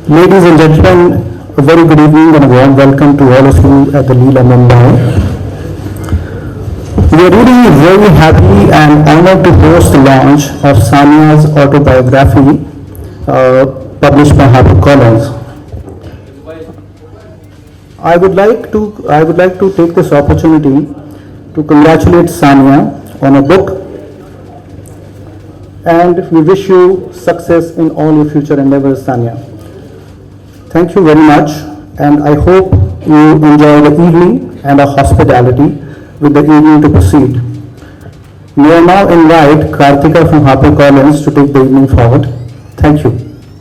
Ladies and gentlemen, a very good evening and a warm welcome to all of you at the Leela Mumbai. We are really very happy and honored to host the launch of Sania's autobiography published by HarperCollins. I would like to take this opportunity to congratulate Sania on a book, and we wish you success in all your future endeavors, Sania. Thank you very much, and I hope you enjoy the evening and our hospitality with the evening to proceed. May I now invite Kartika from HarperCollins to take the evening forward. Thank you.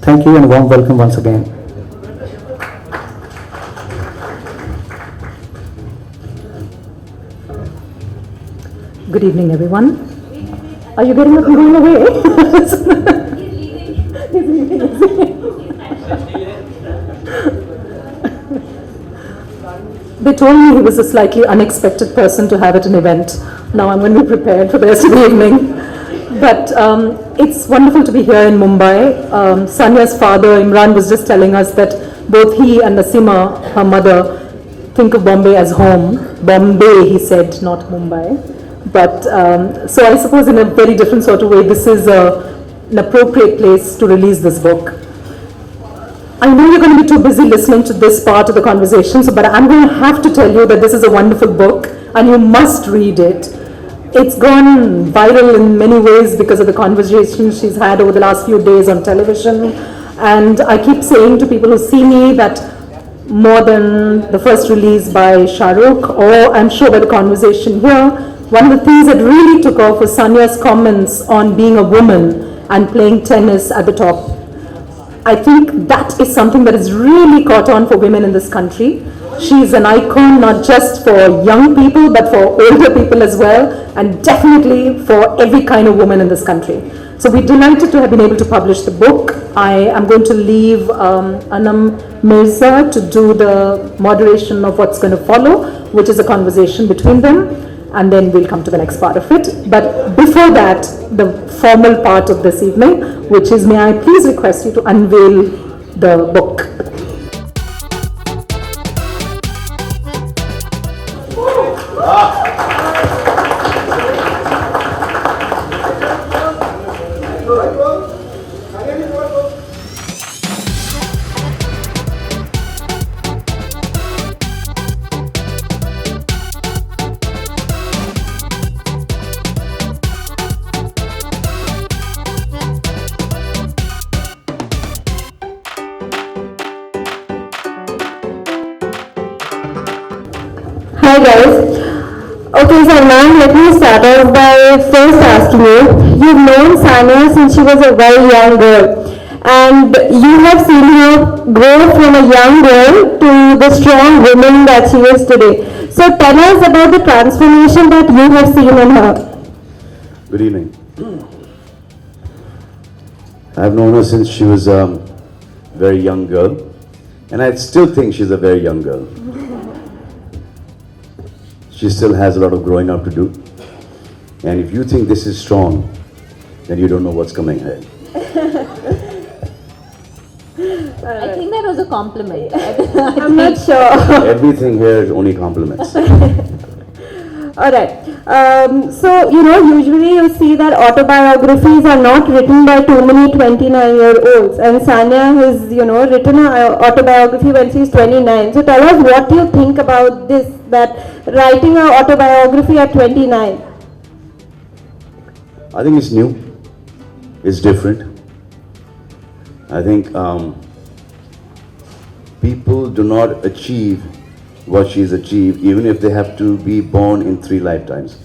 Thank you and a warm welcome once again. Good evening, everyone. Are you getting up and going away? They told me he was a slightly unexpected person to have at an event. Now I'm going to be prepared for the rest of the evening. But it's wonderful to be here in Mumbai. Sania's father, Imran, was just telling us that both he and Nasima, her mother, think of Bombay as home. Bombay, he said, not Mumbai. But so I suppose in a very different sort of way, this is an appropriate place to release this book. I know you're going to be too busy listening to this part of the conversation, but I'm going to have to tell you that this is a wonderful book and you must read it. It's gone viral in many ways because of the conversations she's had over the last few days on television. And I keep saying to people who see me that more than the first release by Shah Rukh, or I'm sure by the conversation here, one of the things that really took off was Sania's comments on being a woman and playing tennis at the top. I think that is something that has really caught on for women in this country. She is an icon not just for young people but for older people as well, and definitely for every kind of woman in this country. So we're delighted to have been able to publish the book. I am going to leave Anam Mirza to do the moderation of what's going to follow, which is a conversation between them, and then we'll come to the next part of it. But before that, the formal part of this evening, which is, may I please request you to unveil the book. Hi guys. Okay, Salman, let me start off by first asking you, you've known Sania since she was a very young girl, and you have seen her grow from a young girl to the strong woman that she is today. So tell us about the transformation that you have seen in her. Good evening. I've known her since she was a very young girl, and I still think she's a very young girl. She still has a lot of growing up to do. And if you think this is strong, then you don't know what's coming ahead. I think that was a compliment. I'm not sure. Everything here is only compliments. Alright. So, usually you see that autobiographies are not written by too many 29-year-olds. And Sania has, written an autobiography when she's 29. So tell us what you think about this, that writing an autobiography at 29. I think it's new. It's different. I think people do not achieve what she's achieved, even if they have to be born in 3 lifetimes.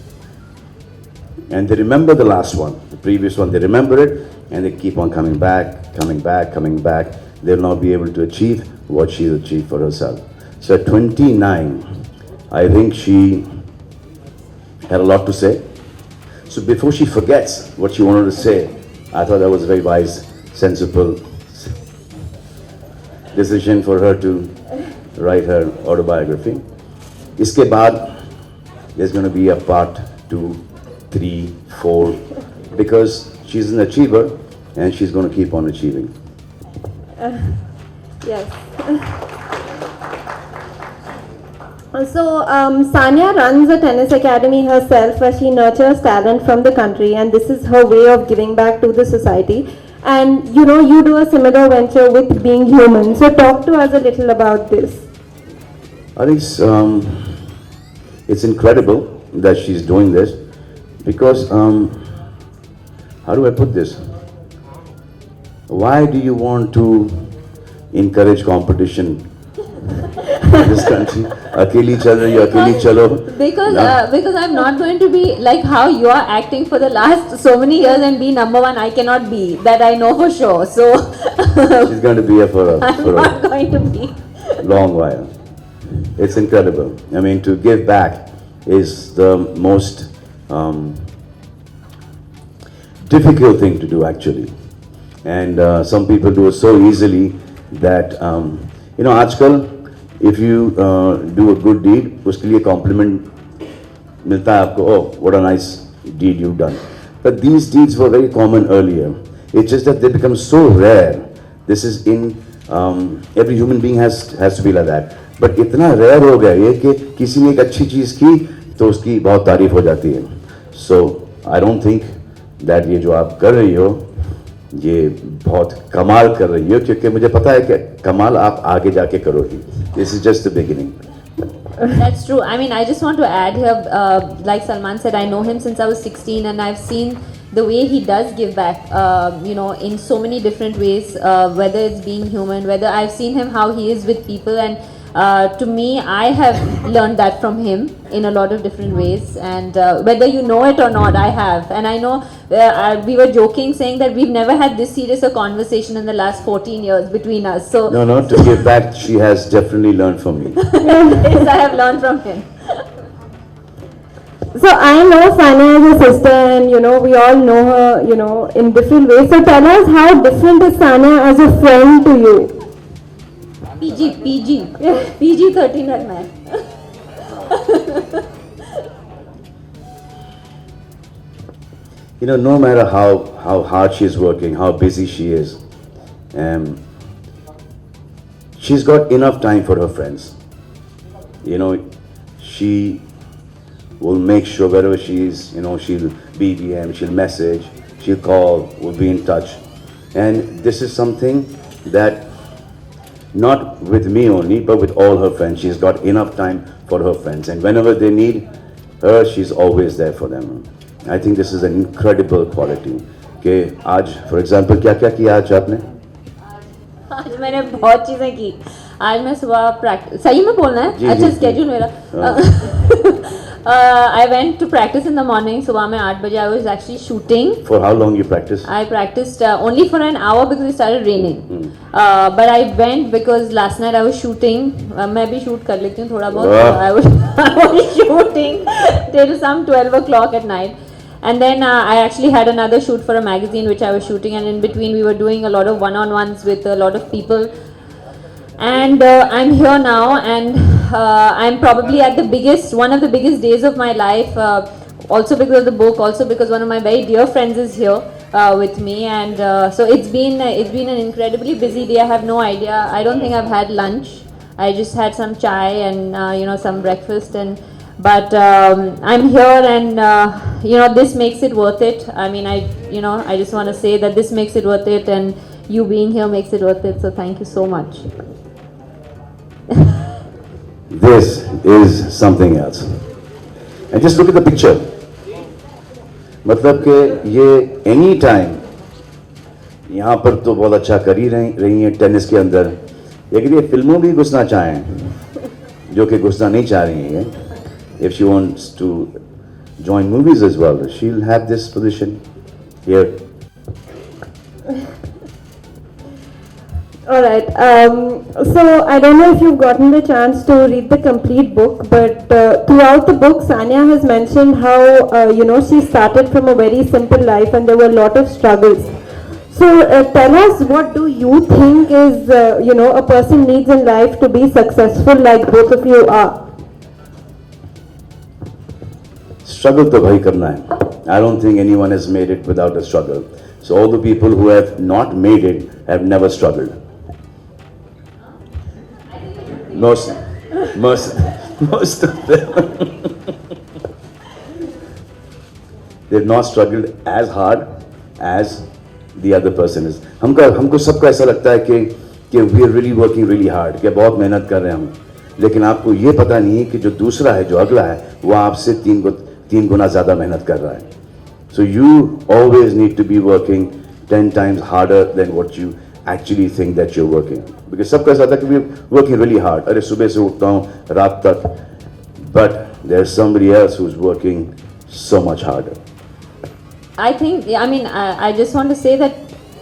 And they remember the last one, the previous one, they remember it, and they keep on coming back, coming back, coming back. They'll not be able to achieve what she's achieved for herself. So at 29, I think she had a lot to say. So before she forgets what she wanted to say, I thought that was a very wise, sensible decision for her to write her autobiography. Iske baad, there's going to be a part 2, 3, 4, because she's an achiever and she's going to keep on achieving. Yes. So, Sania runs a tennis academy herself where she nurtures talent from the country, and this is her way of giving back to the society. And you know, you do a similar venture with Being Human. So, talk to us a little about this. I think it's incredible that she's doing this because, how do I put this? Why do you want to encourage competition in this country? Akeli chal rahi ho, akeli chalo. Because I'm not going to be like how you are acting for the last so many years and be number one. I cannot be. That I know for sure. So She's going to be here for I'm not going to be. a long while. It's incredible. I mean, to give back is the most difficult thing to do, actually. And some people do it so easily that, you know, आजकल if you do a good deed, उसके लिए compliment मिलता है आपको. Oh, what a nice deed you've done. But these deeds were very common earlier. It's just that they become so rare. This is in every human being has to be like that. But इतना rare हो गया ये कि किसी ने एक अच्छी चीज़ की तो उसकी बहुत तारीफ हो जाती है. So I don't think that ये जो आप कर रही हो ये बहुत कमाल कर रही हो, क्योंकि मुझे पता है कि कमाल आप आगे जाके करोगी. This is just the beginning. That's true. I mean, I just want to add here, like Salman said, I know him since I was 16 and I've seen the way he does give back, you know, in so many different ways, whether it's Being Human, whether I've seen him how he is with people, and to me, I have learned that from him in a lot of different ways, and whether you know it or not, I have. And I know we were joking saying that we've never had this serious a conversation in the last 14 years between us. So No, to give back, she has definitely learned from me. yes, I have learned from him. So I know Sania is a sister, and you know we all know her, you know, in different ways. So tell us, how different is Sania as a friend to you? PG 13 रखना है. You know, no matter how hard she's working, how busy she is, she's got enough time for her friends. You know, she will make sure wherever she is, you know, she'll BBM, she'll message, she'll call, we'll be in touch. And this is something that, not with me only, but with all her friends. She's got enough time for her friends. And whenever they need her, she's always there for them. I think this is an incredible quality. Okay, आज, for example, क्या किया आज आपने? आज मैंने बहुत चीजें की. आज मैं सुबह प्रैक्टिस, सही में बोलना है? जी, अच्छा जी, स्केड्यूल मेरा. I went to practice in the morning. सुबह में 8 बजे I was actually shooting. For how long you practice? I practiced only for an hour because it started raining. But I went because last night I was shooting. मैं भी shoot कर लेती हूँ थोड़ा बहुत. I was shooting till some 12 o'clock at night. And then I actually had another shoot for a magazine which I was shooting, and in between we were doing a lot of one-on-ones with a lot of people. And I'm here now, and I'm probably at one of the biggest days of my life, also because of the book, also because one of my very dear friends is here with me, and so it's been an incredibly busy day. I have no idea. I don't think I've had lunch. I just had some chai and you know, some breakfast, but I'm here, and you know, this makes it worth it. I mean, I just want to say that this makes it worth it, and you being here makes it worth it. So thank you so much. This is something else. And just look at the picture. मतलब कि ये any time यहाँ पर तो बहुत अच्छा कर ही रही हैं टेनिस के अंदर, लेकिन ये फिल्मों भी घुसना चाहें, जो कि घुसना नहीं चाह रही हैं. If she wants to join movies as well, she'll have this position here. All right. So I don't know if you've gotten the chance to read the complete book, but throughout the book, Sania has mentioned how you know, she started from a very simple life, and there were a lot of struggles. So tell us, what do you think is you know, a person needs in life to be successful, like both of you are? Struggle to bhai karna hai. I don't think anyone has made it without a struggle. So all the people who have not made it have never struggled. most of them they've not struggled as hard as the other person is. हमको सबको ऐसा लगता है कि we are really working really hard, कि बहुत मेहनत कर रहे हैं हम, लेकिन आपको ये पता नहीं है कि जो दूसरा है, जो अगला है, वो आपसे तीन गुना ज़्यादा मेहनत कर रहा है. So you always need to be working 10 times harder than what you actually think that you're working. Because सबको ऐसा था कि we're working really hard. अरे सुबह से उठता हूँ रात तक, but there's somebody else who's working so much harder. I think, I mean, I just want to say that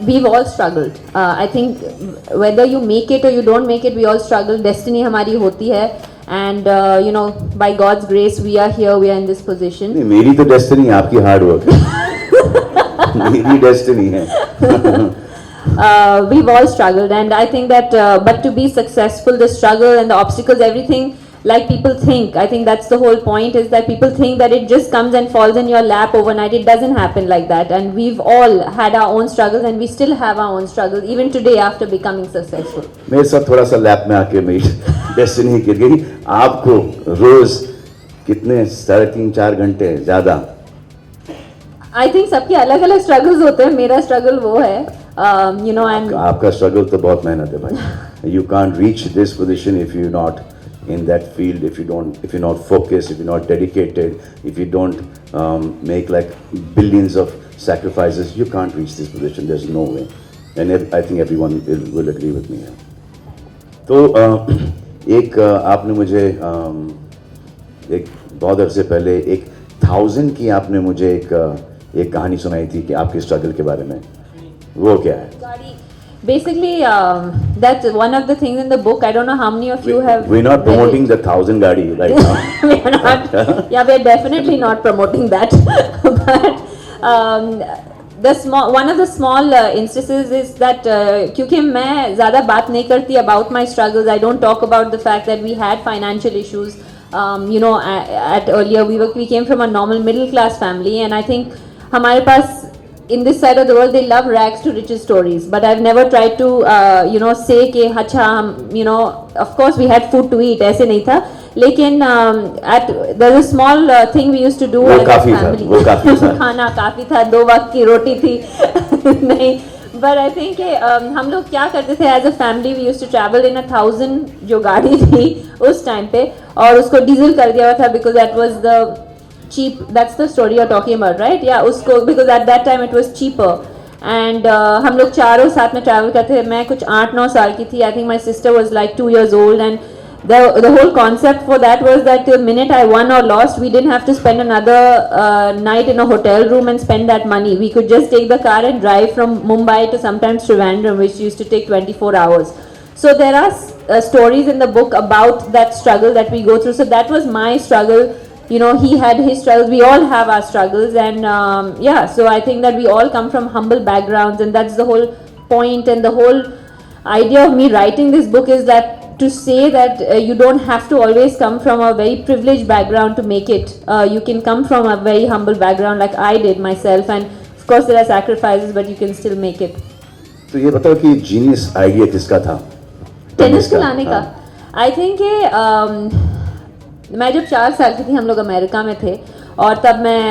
we've all struggled. I think whether you make it or you don't make it, we all struggle. Destiny हमारी होती है, and you know, by God's grace, we are here. We are in this position. नहीं, मेरी तो destiny आपकी hard work है. मेरी destiny है. We've all struggled, and I think that but to be successful, the struggle and the obstacles, everything, like people think, I think that's the whole point, is that people think that it just comes and falls in your lap overnight. It doesn't happen like that, and we've all had our own struggles, and we still have our own struggles even today after becoming successful. मेरे साथ थोड़ा सा lap में आके मेरी destiny गिर गई. आपको रोज कितने 3.5-4 घंटे ज़्यादा? I think सबके अलग अलग struggles होते हैं. मेरा struggle वो है, you know, and आपका स्ट्रगल तो बहुत मेहनत है भाई. You can't reach this position if you're not in that field, if you're not focused, if you're not dedicated, if you don't make like billions of sacrifices, you can't reach this position. There's no way. And I think everyone will agree with me. तो एक आपने मुझे एक बहुत अरसे पहले 1000 की आपने मुझे एक कहानी सुनाई थी कि आपके स्ट्रगल के बारे में. वो क्या है? basically that's one of the things in the book. I don't know how many of you have We're not read promoting it. the 1000 gadi right now. We are not, yeah, we are definitely not promoting that. But one of the small instances is that क्योंकि मैं ज़्यादा बात नहीं करती about my struggles, I don't talk about the fact that we had financial issues. You know, at earlier we came from a normal middle class family, and I think हमारे पास in this side of the world they love rags to riches stories, but I've never tried to you know say कि अच्छा हम, you know, of course we had food to eat, ऐसे नहीं था, लेकिन there's a small thing we used to do as a family. वो काफी था. खाना काफी था, 2 वक्त की रोटी थी. नहीं, but I think हम लोग क्या करते थे as a family, we used to travel in a 1000 जो गाड़ी थी उस टाइम पे, और उसको डीजल कर दिया हुआ था because that was the cheap. That's the story you're talking about, right? Yeah, उसको because at that time it was cheaper, and हम लोग चारों साथ में travel करते थे. मैं कुछ 8-9 साल की थी. I think my sister was like 2 years old, and the whole concept for that was that the minute I won or lost, we didn't have to spend another night in a hotel room and spend that money. We could just take the car and drive from Mumbai to sometimes Trivandrum, which used to take 24 hours. So there are stories in the book about that struggle that we go through. So that was my struggle. You know, he had his struggles. We all have our struggles, and yeah. So I think that we all come from humble backgrounds, and that's the whole point. And the whole idea of me writing this book is that to say that you don't have to always come from a very privileged background to make it. You can come from a very humble background, like I did myself, and of course there are sacrifices, but you can still make it. तो ये बताओ कि genius idea किसका था? Tennis खिलाने का. I think मैं जब 4 साल की थी, हम लोग अमेरिका में थे, और तब मैं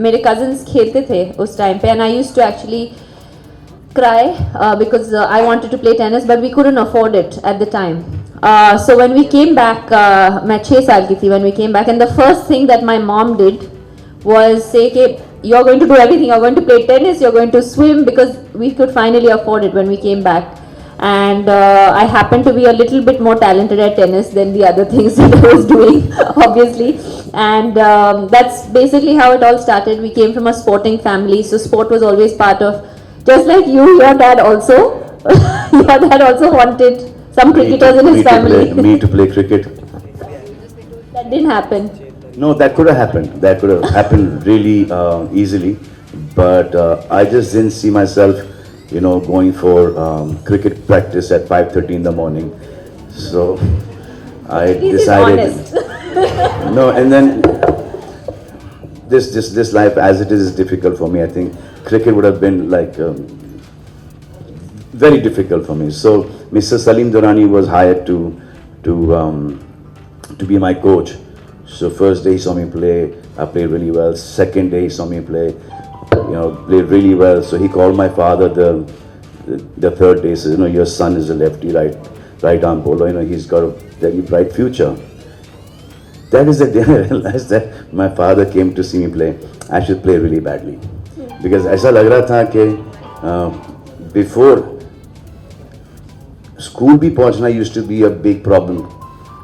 मेरे कजिन्स खेलते थे उस टाइम पे, and I used to actually cry because I wanted to play tennis, but we couldn't afford it at the time. So when we came back, मैं 6 साल की थी when we came back, and the first thing that my mom did was say कि you're going to do everything, you're going to play tennis, you're going to swim, because we could finally afford it when we came back. And I happened to be a little bit more talented at tennis than the other things that I was doing, obviously. And that's basically how it all started. We came from a sporting family, so sport was always part of, just like you, your dad also. Your dad also wanted some cricketers in his family. Me to play cricket. That didn't happen. No, that could have happened. That could have happened really easily. But I just didn't see myself, you know, going for cricket practice at 5:30 in the morning. So I decided. No, and then this life as it is difficult for me. I think cricket would have been like very difficult for me. So Mr. Salim Durrani was hired to to be my coach. So first day he saw me play, I played really well. Second day he saw me play, played really well. So he called my father the third day, says, your son is a lefty, right arm bowler, he's got a very bright future. That is the day I realized that my father came to see me play. I should play really badly. Because ऐसा लग रहा था कि before school भी पहुंचना used to be a big problem.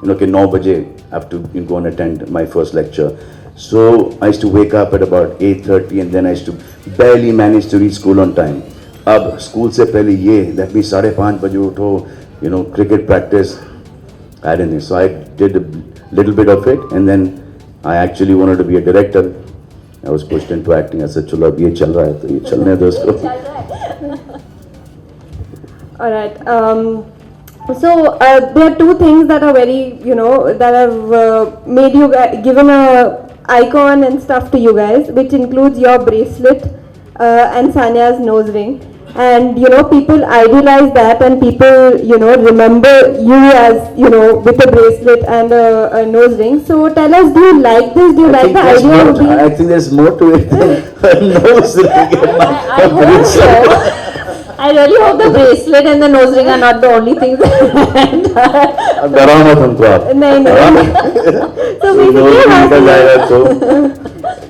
कि 9 बजे I have to go and attend my first lecture. So I used to wake up at about 8:30 and then I used to barely manage to reach school on time. अब school से पहले ये, that means 5:30 बजे उठो, cricket practice. I didn't think. So I did a little bit of it and then I actually wanted to be a director. I was pushed into acting. I said, चलो अब ये चल रहा है तो ये चलने दो उसको. All right. So there are two things that are very, that have made you given a icon and stuff to you guys, which includes your bracelet and Sanya's nose ring. And people idealize that, and people remember you as with a bracelet and a nose ring. So tell us, do you like this? Do you like the idea of being? I think there's more to it than a nose ring and I hope so. I really hope the bracelet and the nose ring are not the only things. अब डराओ मत हमको आप. नहीं. So basically, निकल जाएगा तो.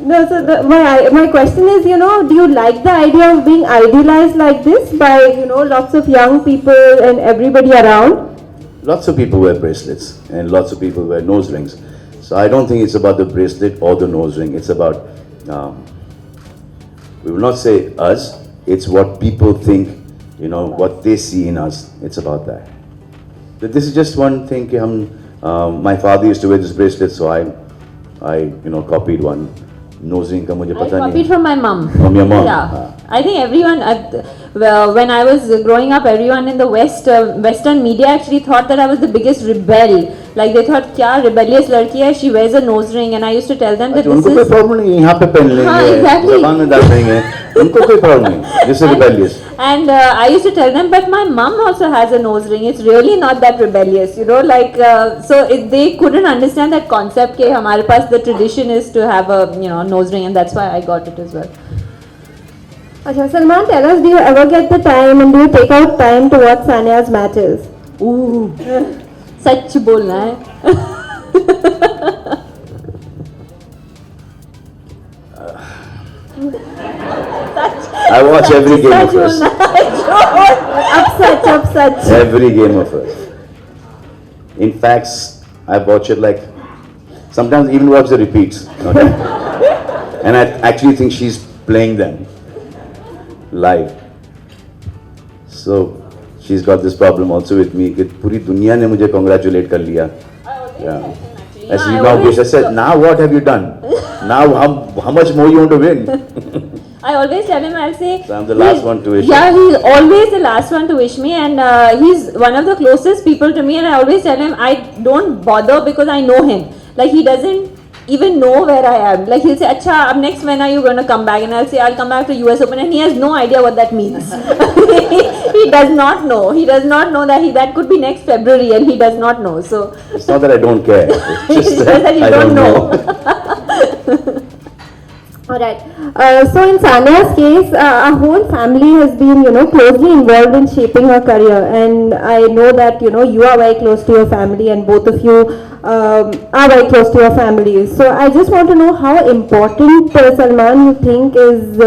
No, so my question is, do you like the idea of being idealized like this by, lots of young people and everybody around? Lots of people wear bracelets and lots of people wear nose rings. So I don't think it's about the bracelet or the nose ring. It's about, we will not say us, it's what people think, what they see in us. It's about that. But this is just one thing. My father used to wear this bracelet, so I copied one. Nose ring का मुझे I पता नहीं. copied from my mom. From your mom? Yeah. I think everyone, when I was growing up, everyone in the Western media actually thought that I was the biggest rebel. Like they thought, क्या rebellious लड़की है, she wears a nose ring, and I used to tell them that उनको this कोई is. Problem नहीं, यहाँ पे पहन हाँ, लेंगे, exactly. ज़बान में डाल देंगे, उनको कोई प्रॉब्लम नहीं. This is rebellious. And I used to tell them, but my mom also has a nose ring. It's really not that rebellious, so they couldn't understand that concept. कि हमारे पास the tradition is to have a nose ring, and that's why I got it as well. Acha, Salman, tell us, do you ever get the time and do you take out time to watch Sanya's matches? Ooh, सच बोलना है. I watch every game of hers. Up such. Every game of hers. In fact, I watch it like, sometimes even watch the repeats. Okay? And I actually think she's playing them live. So she's got this problem also with me कि पूरी दुनिया ने मुझे congratulate कर लिया. Yeah. I said, I said, now what have you done? Now how much more you want to win? I always tell him, I'll say. So I'm the last one to wish. Yeah, he's always the last one to wish me, and he's one of the closest people to me. And I always tell him, I don't bother because I know him. Like he doesn't even know where I am. Like he'll say, "Acha, ab next when are you going to come back?" And I'll say, "I'll come back to US Open," and he has no idea what that means. He does not know. He does not know that could be next February, and he does not know. So it's not that I don't care. It's it's just that you I don't don't know. Alright. So in Sanya's case, our whole family has been, closely involved in shaping her career, and I know that you are very close to your family, and both of you are very close to your families. So I just want to know how important, Salman, you think is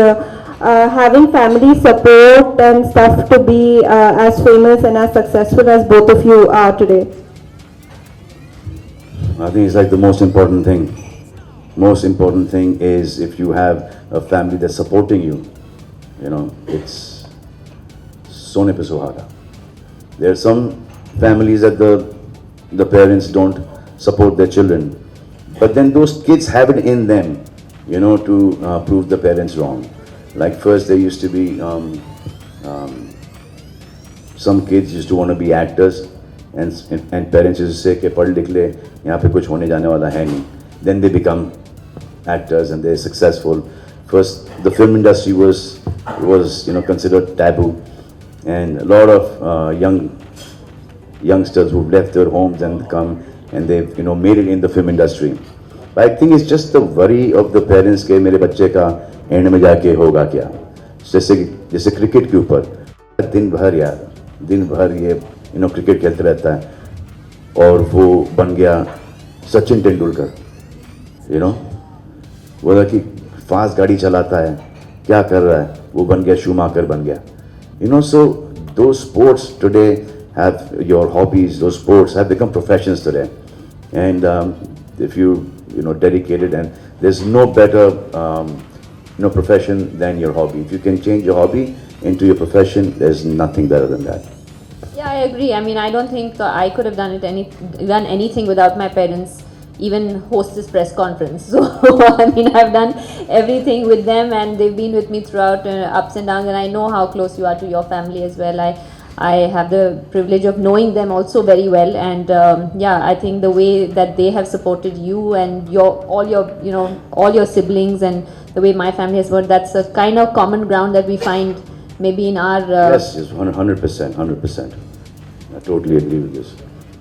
having family support and stuff to be as famous and as successful as both of you are today. I think it's like the most important thing. Most important thing is if you have a family that's supporting you, it's sone pe suhaga. There are some families that the parents don't support their children, but then those kids have it in them, to prove the parents wrong. Like first there used to be some kids used to want to be actors, and parents used to say कि पढ़ लिख ले, यहाँ पे कुछ होने जाने वाला है नहीं. Then they become actors and they're successful. First, the film industry was considered taboo, and a lot of young youngsters who've left their homes and come and they've made it in the film industry. But I think it's just the worry of the parents के मेरे बच्चे का and में जाके होगा क्या. जैसे cricket के ऊपर दिन भर ये क्रिकेट खेलते रहता है और वो बन गया सचिन तेंदुलकर. वो कि फास्ट गाड़ी चलाता है, क्या कर रहा है, वो बन गया शूमाकर बन गया. So those sports today have your hobbies, those sports have become professions today. And if you dedicated, and there's no better profession than your hobby. If you can change your hobby into your profession, there's nothing better than that. Yeah, I agree. I mean, I don't think I could have done anything without my parents, even host this press conference. So, I mean, I've done everything with them, and they've been with me throughout ups and downs, and I know how close you are to your family as well. I have the privilege of knowing them also very well, and yeah, I think the way that they have supported you and all your siblings, and the way my family has worked, that's a kind of common ground that we find maybe in our Yes, 100%. I totally agree with this.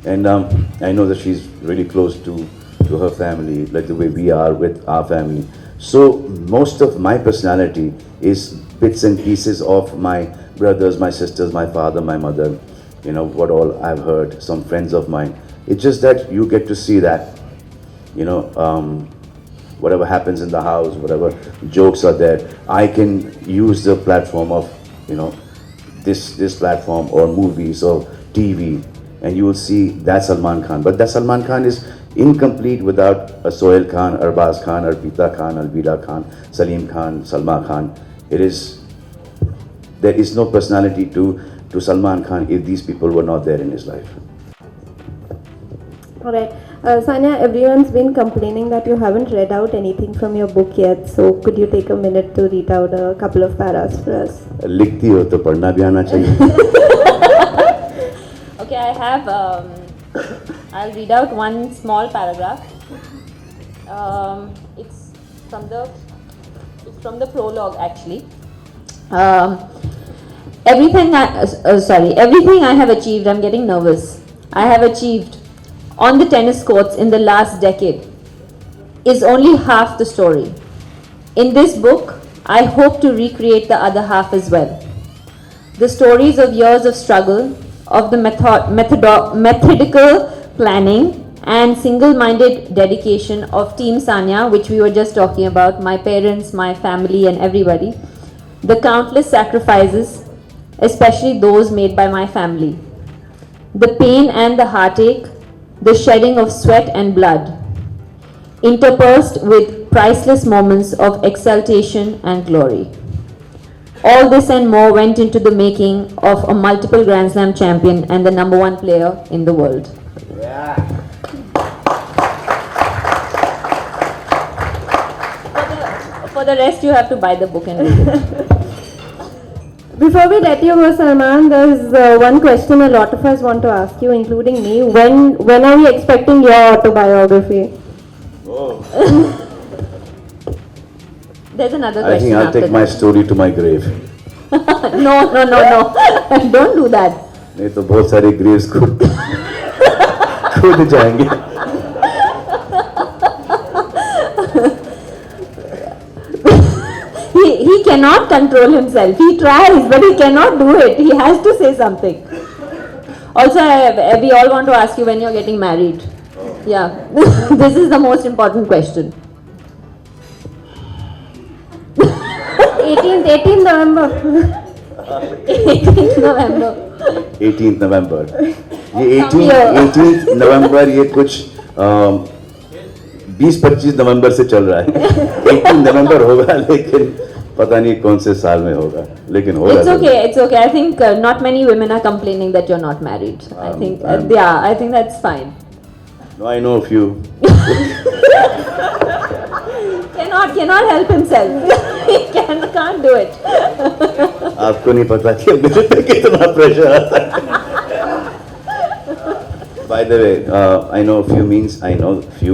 And I know that she's really close to her family, like the way we are with our family. So most of my personality is bits and pieces of my brothers, my sisters, my father, my mother, what all I've heard, some friends of mine. It's just that you get to see that, whatever happens in the house, whatever jokes are there, I can use the platform of, this platform or movies or TV, and you will see that's Salman Khan. But that Salman Khan is incomplete without a Sohail Khan, Arbaz Khan, Arpita Khan, Alvida Khan, Salim Khan, Salma Khan. There is no personality to Salman Khan if these people were not there in his life. Alright. Sanya, everyone's been complaining that you haven't read out anything from your book yet. So could you take a minute to read out a couple of paras for us? लिखती हो तो पढ़ना भी आना चाहिए. Okay, I have. I'll read out one small paragraph. It's from the prologue actually. Everything I have achieved. I'm getting nervous. I have achieved on the tennis courts in the last decade is only half the story. In this book, I hope to recreate the other half as well. The stories of years of struggle, of the methodical planning and single-minded dedication of Team Sanya, which we were just talking about, my parents, my family and everybody. The countless sacrifices, especially those made by my family. The pain and the heartache, the shedding of sweat and blood, interspersed with priceless moments of exaltation and glory. All this and more went into the making of a multiple Grand Slam champion and the #1 player in the world. For the rest, you have to buy the book and read it. Before we let you go, Salman, there's one question a lot of us want to ask you, including me. When are we expecting your autobiography? There's another I question think I'll after take my story to my grave. No. Don't do that. नहीं तो बहुत सारे graves खुद जाएंगे. He cannot control himself. He tries, but he cannot do it. He has to say something. Also, we all want to ask you when you're getting married. Yeah, this is the most important question. 18th November. 18th November. 18th November. ये 18th November ये कुछ 20-25 नवंबर से चल रहा है. 18 नवंबर होगा लेकिन पता नहीं कौन से साल में होगा, लेकिन होगा. It's okay. I think not many women are complaining that you're not married. I think I think that's fine. No, I know a few. Cannot help himself. He can't do it. आपको नहीं पता कि मेरे पे कितना pressure आता है. By the way, I know a few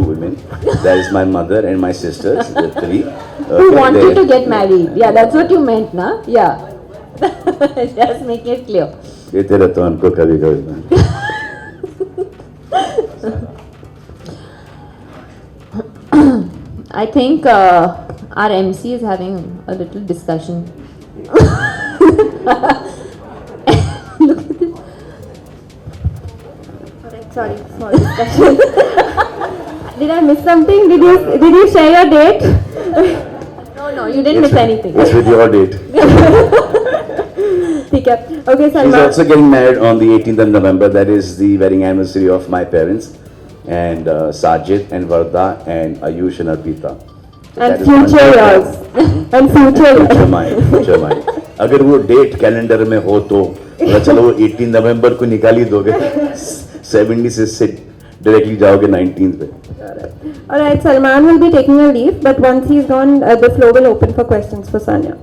women. That is my mother and my sisters, the three. Who want you to get married? Yeah, that's what you meant, na? Yeah. Just make it clear. देते रहता हूँ उनको कभी कभी. I think our MC is having a little discussion. Look at this. Sorry. Did I miss something? Did you share your date? No, you didn't miss anything. It's with your date. ठीक है. Okay, She's Salman. also getting married on the 18th of November. That is the wedding anniversary of my parents. And Sajid and Varda and Ayush and Arpita. So that And is one future date. yours. And future yours. future mine. अगर वो date calendar में हो तो बोला चलो वो 18 नवंबर को निकाल ही दोगे 70 से डायरेक्टली जाओगे 19th पे. Alright, Salman will be taking a leave, but once he's gone, the floor will open for questions for Sanya.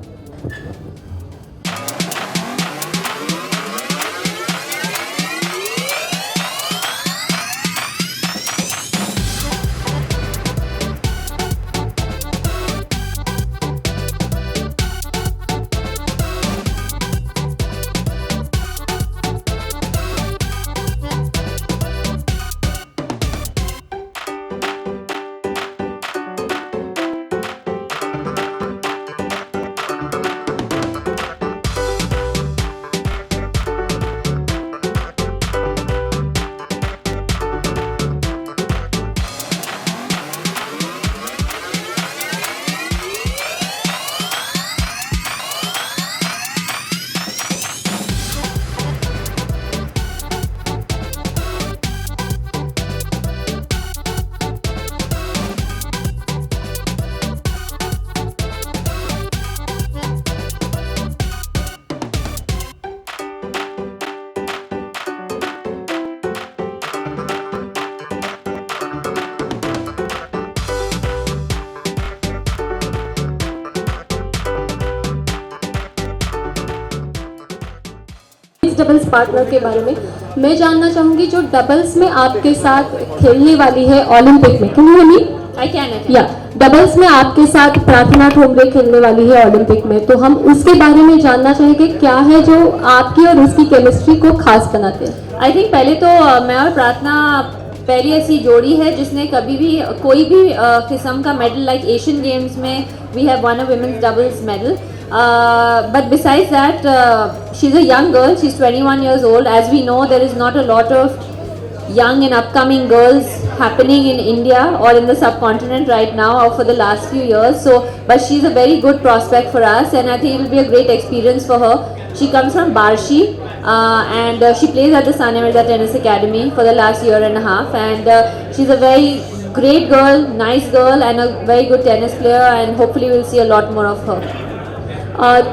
Doubles partner के बारे में मैं जानना चाहूंगी जो डबल्स में आपके साथ खेलने वाली है ओलंपिक में. Can you hear me? I can. या डबल्स में आपके साथ प्रार्थना ठोंबरे खेलने वाली है ओलंपिक में, तो हम उसके बारे में जानना चाहेंगे क्या है जो आपकी और उसकी केमिस्ट्री को खास बनाते हैं. आई थिंक पहले तो मैं और प्रार्थना पहली ऐसी जोड़ी है जिसने कभी भी कोई भी किस्म का मेडल लाइक एशियन गेम्स में we have won a women's doubles medal. But besides that, she's a young girl. She's 21 years old. As we know, there is not a lot of young and upcoming girls happening in India or in the subcontinent right now or for the last few years. So, but she's a very good prospect for us, and I think it will be a great experience for her. She comes from Barshi, and she plays at the Sania Mirza Tennis Academy for the last year and a half. And she's a very great girl, nice girl, and a very good tennis player. And hopefully, we'll see a lot more of her.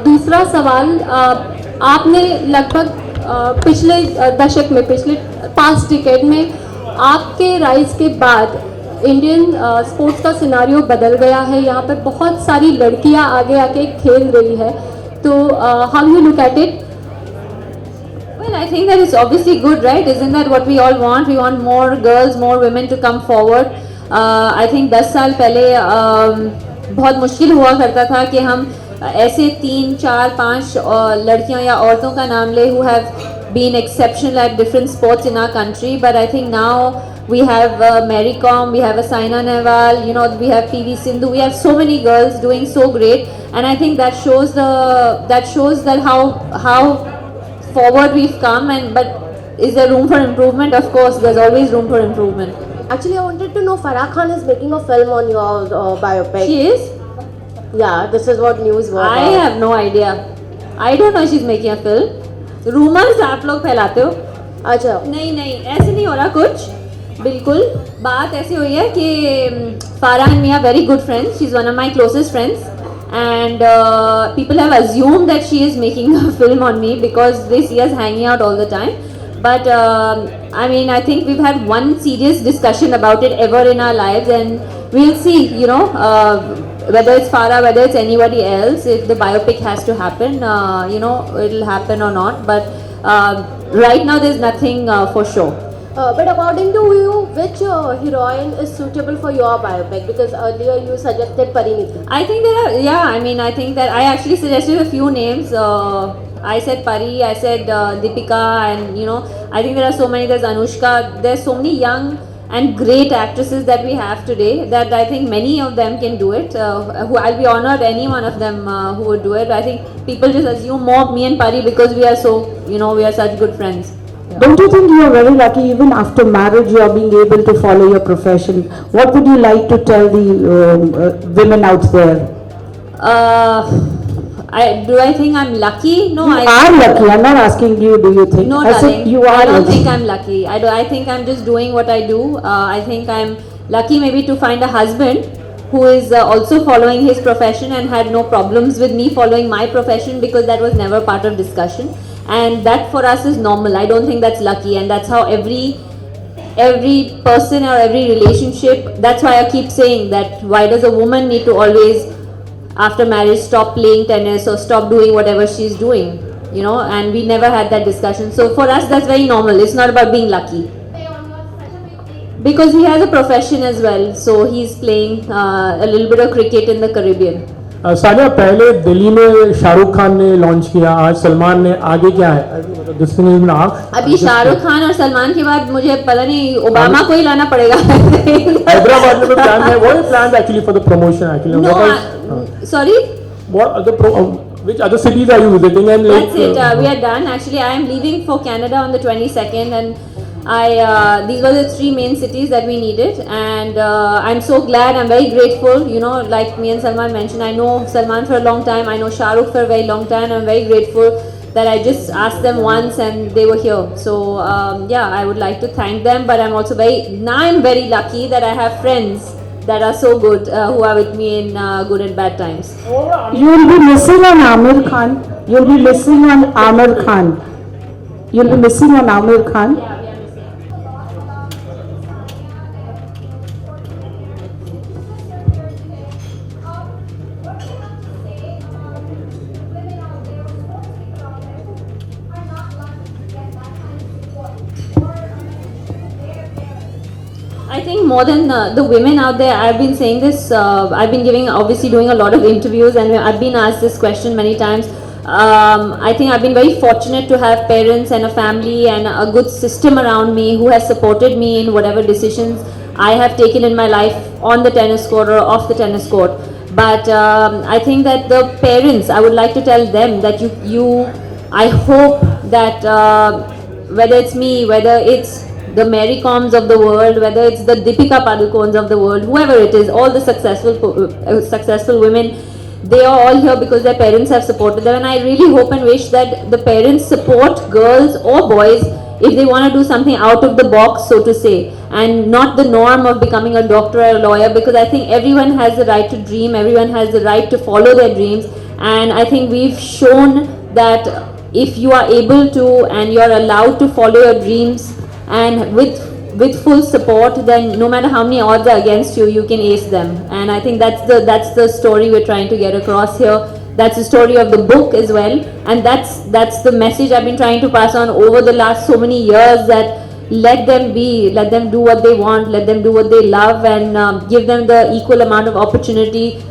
दूसरा सवाल, आपने लगभग पिछले दशक में, पिछले 5 decade में आपके राइज के बाद इंडियन स्पोर्ट्स का सिनारियो बदल गया है. यहाँ पर बहुत सारी लड़कियाँ आगे आके खेल रही है, तो how you look at it? Well, I think that it's obviously good, right? Isn't that what we all want? We want more girls, more women to come forward. I think 10 साल पहले बहुत मुश्किल हुआ करता था कि हम ऐसे 3, 4, 5 लड़कियां या औरतों का नाम ले who have been exceptional at different sports in our country. But I think now we have Mary Kom, we have a Saina Nehwal, you know, we have PV Sindhu. We have so many girls doing so great, and I think that shows that how forward we've come. And but is there room for improvement? Of course, there's always room for improvement. Actually, I wanted to know, Farah Khan is making a film on your biopic. She is? Yeah, this is what news was. I have no idea. I don't know she's making a film. Rumors आप लोग फैलाते हो. अच्छा. नहीं ऐसे नहीं हो रहा कुछ. बिल्कुल बात ऐसी हुई है कि Farah and me are very good friends. She's one of my closest friends, and people have assumed that she is making a film on me because they see us hanging out all the time. But I mean, I think we've had one serious discussion about it ever in our lives, and we'll see. You know. Whether it's Farah, whether it's anybody else, if the biopic has to happen, you know, it'll happen or not. But right now, there's nothing for sure. But according to you, which heroine is suitable for your biopic? Because earlier you suggested Pariniti. I think there are, yeah, I mean, I think that I actually suggested a few names. I said Pari, I said Deepika, and you know, I think there are so many. There's Anushka. There's so many young and great actresses that we have today that I think many of them can do it. Who I'll be honored any one of them who would do it. I think people just assume more of me and Pari because we are so, you know, we are such good friends. Don't you think you are very lucky even after marriage you are being able to follow your profession? What would you like to tell the women out there? I think I'm lucky? No, You are lucky. I'm not asking you, do you think? No, I said darling. you are I don't lucky. think I'm lucky. I think I'm just doing what I do. I think I'm lucky maybe to find a husband who is also following his profession and had no problems with me following my profession because that was never part of discussion. And that for us is normal. I don't think that's lucky, and that's how every person or every relationship. That's why I keep saying that. Why does a woman need to always, after marriage, stop playing tennis or stop doing whatever she's doing? You know, and we never had that discussion. So for us, that's very normal. It's not about being lucky. Because he has a profession as well, so he's playing a little bit of cricket in the Caribbean. Sania, पहले दिल्ली में शाहरुख खान ने launch किया, आज सलमान ने, आगे क्या है? This thing is now. अभी शाहरुख खान और सलमान के बाद मुझे पता नहीं ओबामा को ही लाना पड़ेगा. हैदराबाद में प्लान है, what are your plans actually for the promotion actually? No, sorry. What other which other cities are you visiting and like? That's it. We are done. Actually, I am leaving for Canada on the 22nd, and these were the 3 main cities that we needed, and I'm so glad. I'm very grateful. You know, like me and Salman mentioned, I know Salman for a long time. I know Shah Rukh for a very long time. I'm very grateful that I just asked them once and they were here. So yeah, I would like to thank them. But I'm also I'm very lucky that I have friends that are so good who are with me in good and bad times. You will be missing on Amir Khan. You will be missing on Amir Khan. You will be missing on Amir Khan. I think more than the women out there, I've been saying this, I've been obviously doing a lot of interviews, and I've been asked this question many times. I think I've been very fortunate to have parents and a family and a good system around me who has supported me in whatever decisions I have taken in my life on the tennis court or off the tennis court. But I think that the parents, I would like to tell them that I hope that whether it's me, whether it's the Mary Coms of the world, whether it's the Deepika Padukones of the world, whoever it is, all the successful women, they are all here because their parents have supported them. And I really hope and wish that the parents support girls or boys if they want to do something out of the box, so to say, and not the norm of becoming a doctor or a lawyer, because I think everyone has the right to dream, everyone has the right to follow their dreams. And I think we've shown that if you are able to and you're allowed to follow your dreams, and with full support, then no matter how many odds are against you, you can ace them. And I think that's the story we're trying to get across here. That's the story of the book as well, and that's the message I've been trying to pass on over the last so many years, that let them do what they want, let them do what they love, and give them the equal amount of opportunity.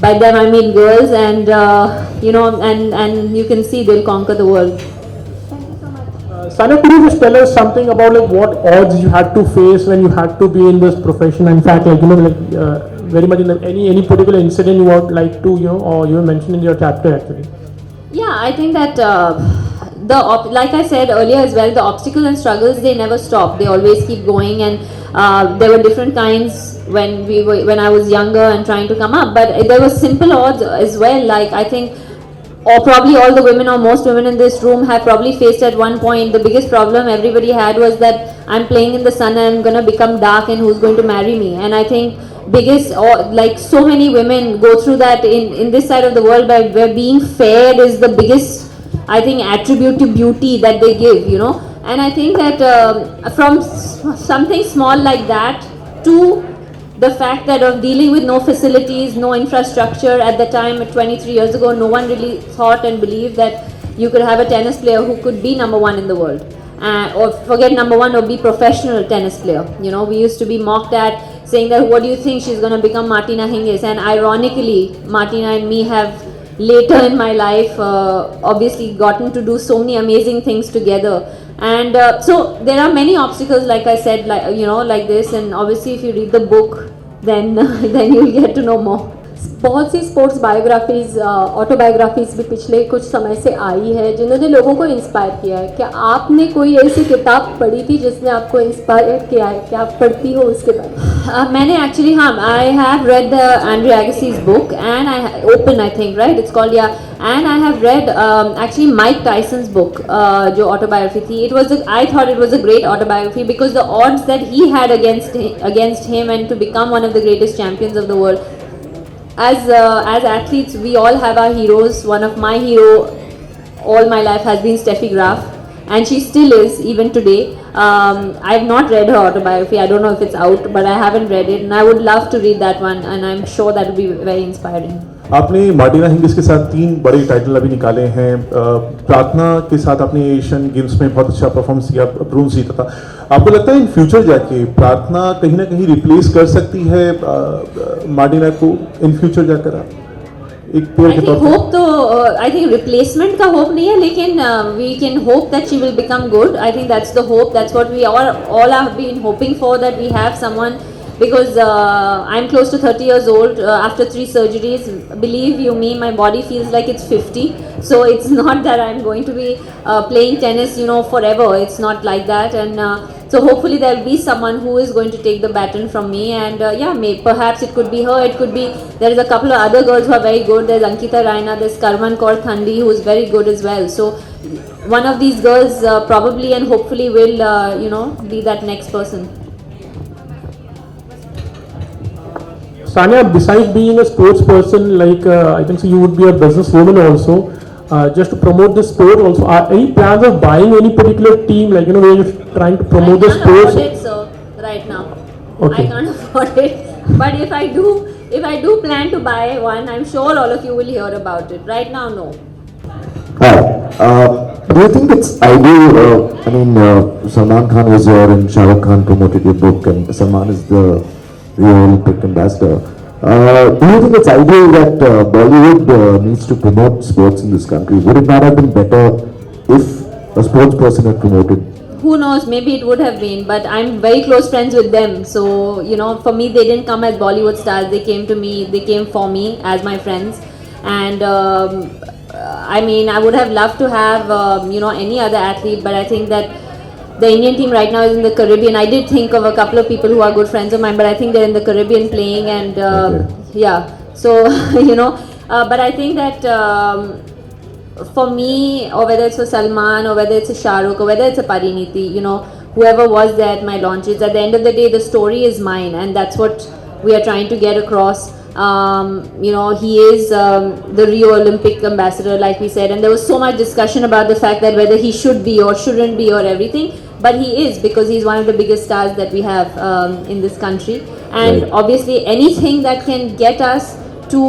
By them I mean girls, and you know, and you can see they'll conquer the world. Sania, could you just tell us something about like what odds you had to face when you had to be in this profession? In fact, like, you know, like very much in any particular incident you would like to, you know, or you mentioned in your chapter actually. Yeah, I think that like I said earlier as well, the obstacles and struggles, they never stop. They always keep going, and there were different kinds when I was younger and trying to come up. But there were simple odds as well. Like I think, or probably all the women or most women in this room have probably faced at one point. The biggest problem everybody had was that I'm playing in the sun and I'm gonna become dark, and who's going to marry me? And I think like so many women go through that in this side of the world, where being fair is the biggest, I think, attribute to beauty that they give, you know. And I think that from something small like that to the fact that of dealing with no facilities, no infrastructure at the time, 23 years ago, no one really thought and believed that you could have a tennis player who could be #1 in the world. or forget number one, or be professional tennis player. You know, we used to be mocked at, saying that what do you think she's going to become Martina Hingis? And ironically, Martina and me have later in my life obviously gotten to do so many amazing things together. And so there are many obstacles, like I said, like, you know, like this. And obviously if you read the book, then then you'll get to know more. बहुत सी sports biographies autobiographies भी पिछले कुछ समय से आई है जिन्होंने लोगों को इंस्पायर किया है. क्या आपने कोई ऐसी किताब पढ़ी थी जिसने आपको इंस्पायर किया है? क्या आप पढ़ती हो उसके बारे में? मैंने एक्चुअली, हाँ, I have read the Andrew Agassi's book and I open, I think, right, it's called, yeah, and I have read actually Mike Tyson's book जो ऑटोबायोग्राफी थी. It was, I thought it was a great autobiography because the odds that he had against him and to become one of the greatest champions of the world. As athletes, we all have our heroes. One of my hero all my life has been Steffi Graf, and she still is even today. I have not read her autobiography. I don't know if it's out, but I haven't read it, and I would love to read that one, and I'm sure that would be very inspiring. आपने Martina Hingis के साथ 3 बड़े title अभी निकाले हैं. प्रार्थना के साथ आपने एशियन गेम्स में बहुत अच्छा परफॉर्मेंस किया, ब्रोंज जीता था. आपको लगता है इन फ्यूचर जाके प्रार्थना कहीं ना कहीं रिप्लेस कर सकती है मार्टिना को इन फ्यूचर जाकर? एक पेयर के तौर पर होप तो आई थिंक रिप्लेसमेंट का होप नहीं है, लेकिन we can hope that she will become good. I think that's the hope, that's what we all have been hoping for, that we have someone, because I'm close to 30 years old after 3 surgeries. Believe you me, my body feels like it's 50. So it's not that I'm going to be playing tennis, you know, forever. It's not like that. And so hopefully there'll be someone who is going to take the baton from me. And yeah, perhaps it could be her. It could be, there is a couple of other girls who are very good. There's Ankita Raina, there's Karman Kaur Thandi, who is very good as well. So one of these girls probably and hopefully will, you know, be that next person. Sania, besides being a sports person, like I think so you would be a businesswoman also. Just to promote the sport also, any plans of buying any particular team, like, you know, where you're trying to promote the sports? I can't afford it, sir, right now. Okay. I can't afford it. But if I do plan to buy one, I'm sure all of you will hear about it. Right now, no. Hi. Do you think it's ideal? I mean, Salman Khan was here and Shah Rukh Khan promoted your book, and Salman is the Rio Olympic ambassador. Do you think it's ideal that Bollywood needs to promote sports in this country? Would it not have been better if a sports person had promoted? Who knows, maybe it would have been, but I'm very close friends with them. So, you know, for me, they didn't come as Bollywood stars. They came to me, they came for me as my friends. And I mean, I would have loved to have, you know, any other athlete, but I think that the Indian team right now is in the Caribbean. I did think of a couple of people who are good friends of mine, but I think they're in the Caribbean playing, and yeah. So you know, but I think that for me, or whether it's for Salman, or whether it's a Shah Rukh, or whether it's a Pariniti, you know, whoever was there at my launches, at the end of the day, the story is mine, and that's what we are trying to get across. You know, he is the Rio Olympic ambassador, like we said, and there was so much discussion about the fact that whether he should be or shouldn't be or everything, but he is, because he's one of the biggest stars that we have in this country. And Right. obviously anything that can get us to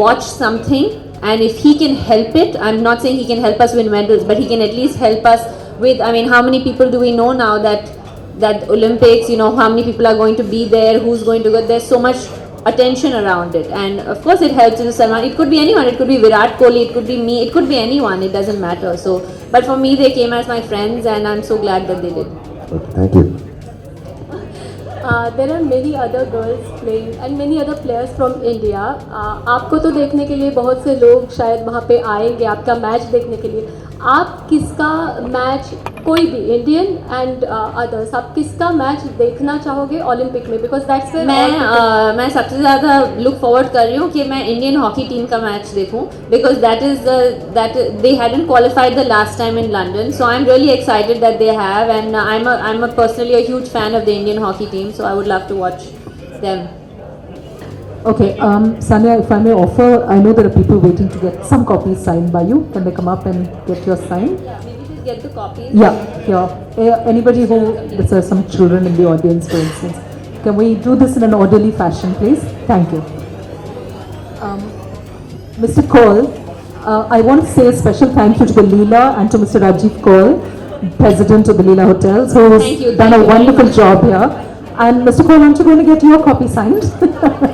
watch something, and if he can help it, I'm not saying he can help us win medals, but he can at least help us with, I mean, how many people do we know now that Olympics, you know, how many people are going to be there, who's going to go, there's so much attention around it, and of course it helps in Salman. It could be anyone, it could be Virat Kohli, it could be me, it could be anyone, it doesn't matter. So, but for me, they came as my friends, and I'm so glad that they did. Okay, thank you. There are many other girls playing and many other players from India. आपको तो देखने के लिए बहुत से लोग शायद वहाँ पे आएंगे आपका मैच देखने के लिए. आप किसका मैच, कोई भी इंडियन एंड अदर्स, आप किसका मैच देखना चाहोगे ओलंपिक में? बिकॉज दैट्स मैं सबसे ज़्यादा लुक फॉरवर्ड कर रही हूँ कि मैं इंडियन हॉकी टीम का मैच देखूँ, because that they hadn't qualified the last time in London, so I am really excited that they have, and I am personally a huge fan of the Indian hockey team, so I would love to watch them. Okay, Sania, if I may offer, I know there are people waiting to get some copies signed by you. Can they come up and get your sign? Yeah, maybe just get the copies. Yeah, here. Anybody who, there's some children in the audience, for instance. Can we do this in an orderly fashion, please? Thank you. Mr. Kaul, I want to say a special thank you to the Leela and to Mr. Rajiv Kaul president of the Leela Hotels, who Thank you, has done thank a you very wonderful job here. And Mr. Cole, aren't you going to get your copy signed?